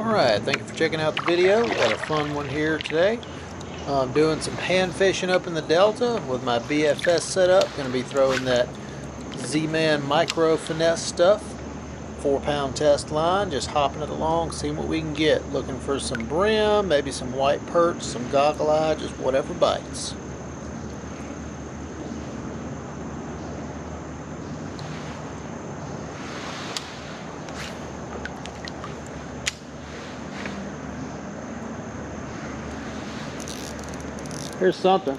Alright, thank you for checking out the video. We had a fun one here today. I'm doing some pan fishing up in the Delta with my BFS setup. Going to be throwing that Zman micro finesse stuff. 4-pound test line, just hopping it along, seeing what we can get. Looking for some brim, maybe some white perch, some goggle eye, just whatever bites. Here's something.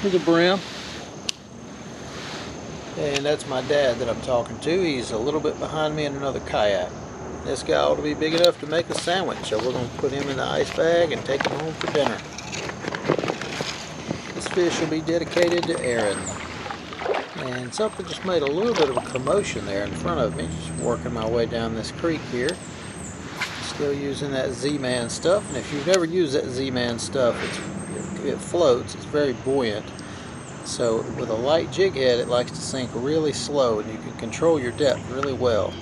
Here's a brim. And that's my dad that I'm talking to. He's a little bit behind me in another kayak. This guy ought to be big enough to make a sandwich, so we're going to put him in the ice bag and take him home for dinner. This fish will be dedicated to Aaron. And something just made a little bit of a commotion there in front of me. Just working my way down this creek here. Still using that Z-Man stuff. And if you've never used that Z-Man stuff, it floats. It's very buoyant. So with a light jig head, it likes to sink really slow, and you can control your depth really well.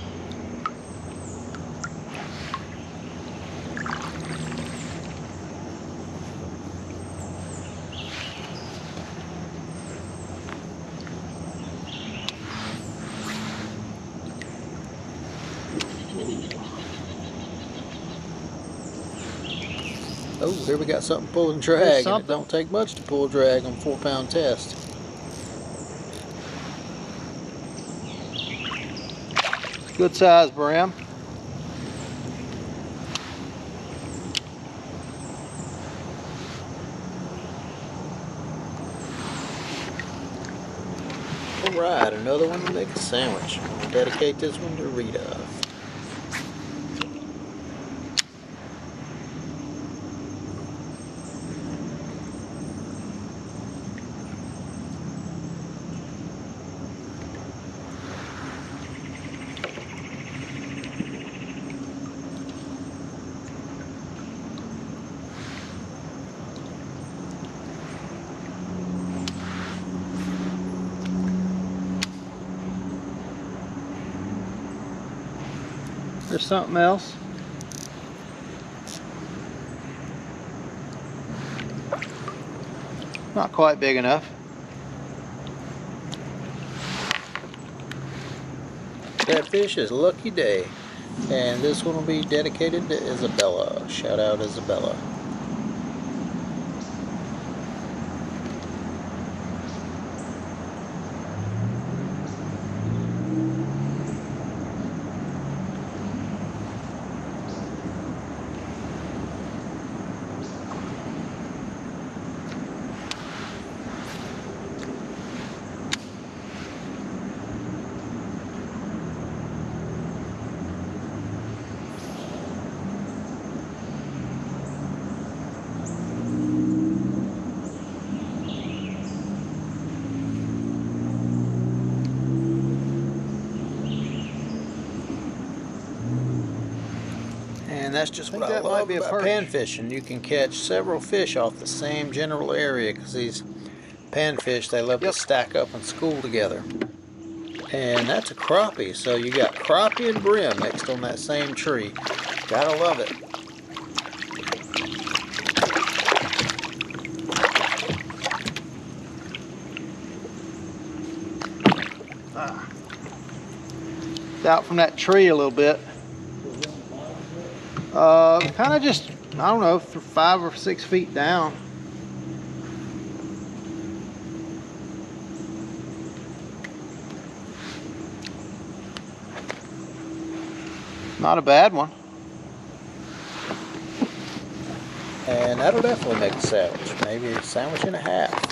Oh, here we got something pulling drag, and it don't take much to pull drag on 4-pound test. Good size brim. Alright, another one to make a sandwich. I'll dedicate this one to Rita. There's something else. Not quite big enough. That fish is Lucky Day. And this one will be dedicated to Isabella. Shout out Isabella. And that's just what I love about pan fishing. You can catch several fish off the same general area, because these panfish, they love to stack up and school together. And that's a crappie, so you got crappie and brim mixed on that same tree. Gotta love it. Out from that tree a little bit. Kind of just, I don't know, 5 or 6 feet down. Not a bad one. And that'll definitely make a sandwich. Maybe a sandwich and a half.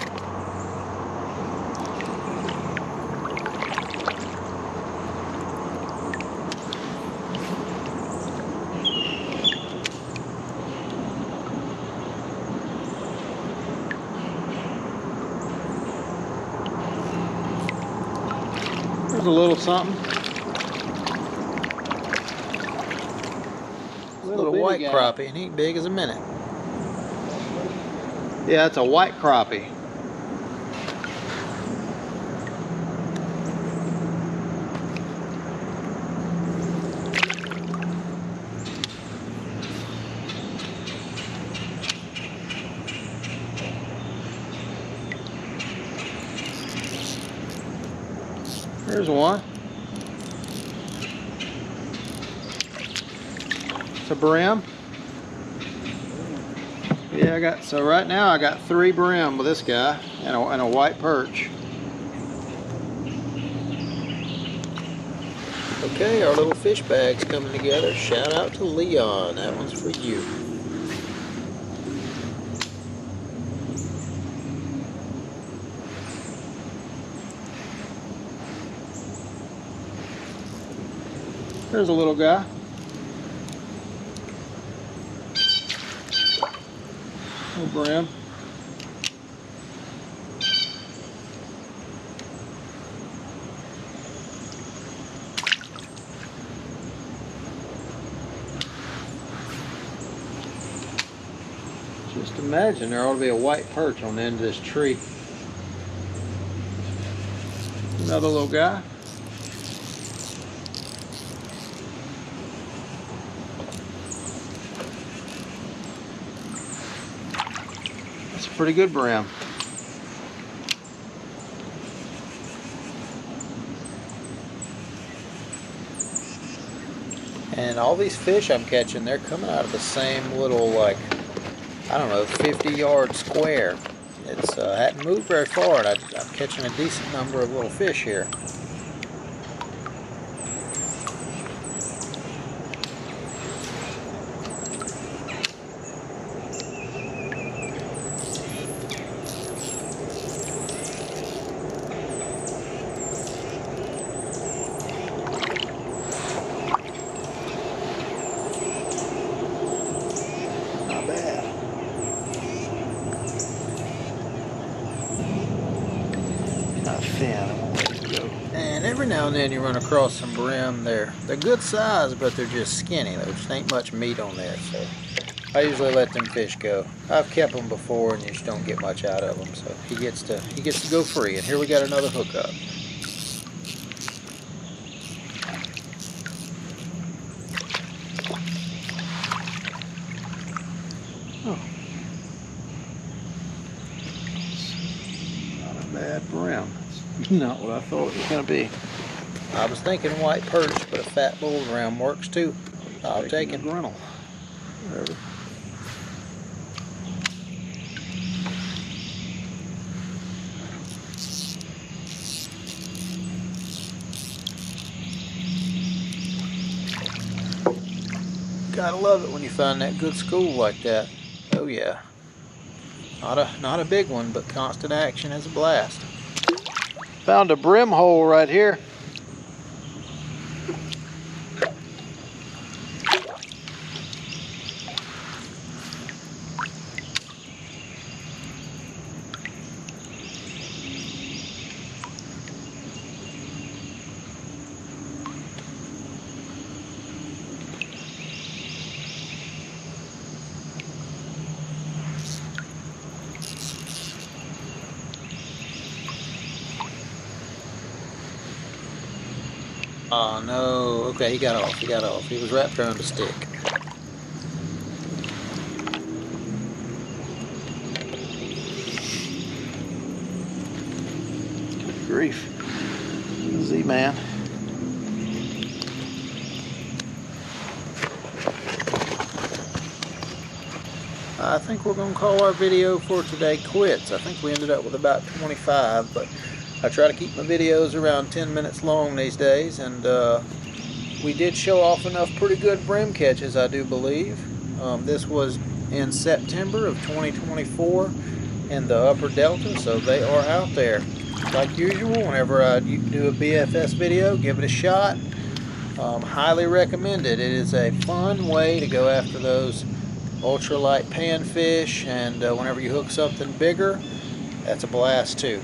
A little something. A little white crappie, and he ain't big as a minute. Yeah, it's a white crappie. Here's one. It's a brim. Yeah, so right now I got 3 brim with this guy and a white perch. Okay, our little fish bag's coming together. Shout out to Leon, that one's for you. There's a little guy. Little brim. Just imagine there ought to be a white perch on the end of this tree. Another little guy. That's a pretty good brim. And all these fish I'm catching, they're coming out of the same little, like, I don't know, 50-yard square. It's hadn't moved very far, and I'm catching a decent number of little fish here. And every now and then you run across some brim. They're good size, but they're just skinny. There just ain't much meat on there, so I usually let them fish go. I've kept them before, and you just don't get much out of them. So he gets to go free. And here we got another hookup. Oh, not a bad brim. Not what I thought it was going to be. I was thinking white perch, but a fat bull brim works too. I'll take it. Grinnell. Whatever. Gotta love it when you find that good school like that. Oh yeah. Not a big one, but constant action is a blast. Found a brim hole right here. Oh no, okay, he got off. He was wrapped around a stick. Good grief. Zman. I think we're going to call our video for today quits. I think we ended up with about 25, but I try to keep my videos around 10 minutes long these days, and we did show off enough pretty good brim catches, I do believe. This was in September of 2024 in the upper delta, so they are out there. Like usual, whenever I do a BFS video, give it a shot. Highly recommend it. It is a fun way to go after those ultralight panfish, and whenever you hook something bigger, that's a blast too.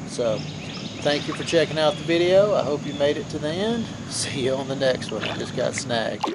So thank you for checking out the video. I hope you made it to the end. See you on the next one. I just got snagged.